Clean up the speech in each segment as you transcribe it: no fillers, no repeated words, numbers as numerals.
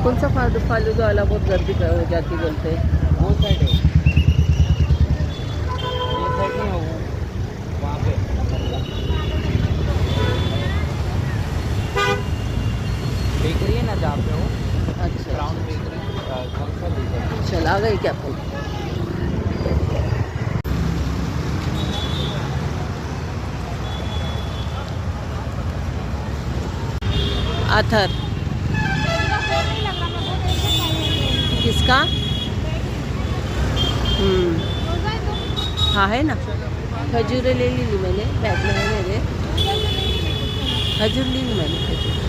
कौन सा फालूदा वाला बहुत गर्दी हो जाती बोलते हैं। वो साइड है, ये साइड नहीं हो वहाँ पे बेकरी है ना जहाँ पे हो, अच्छा ब्राउन बेकरी। कौन सा बेकरी? चल आ गई क्या अपन। आथर किसका? हाँ है ना, खजूरें ले ली मैंने, बैग में है मेरे, खजूर ली मैंने खजूर।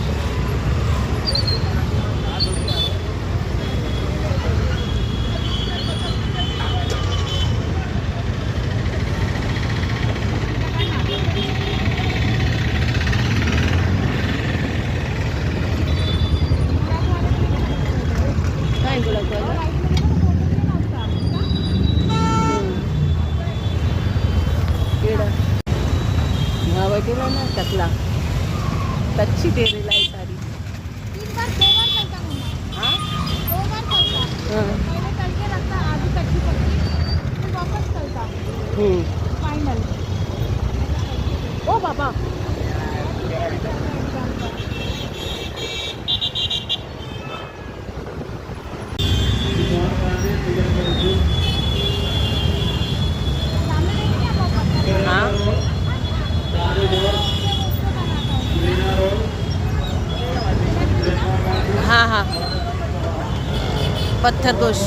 काय गोळा केला? केड़ा हवा केला ना टकला कच्ची टेरेला आहे सारी। तीन बार दो बार चलता मम्मा। हाँ दो बार चलता। हाँ पहले तल के रखता, आधी कच्ची पक्की, फिर वापस चलता फाइनल। ओ बाबा सामने नहीं क्या वापस? हाँ हाँ हाँ पत्थर गोश।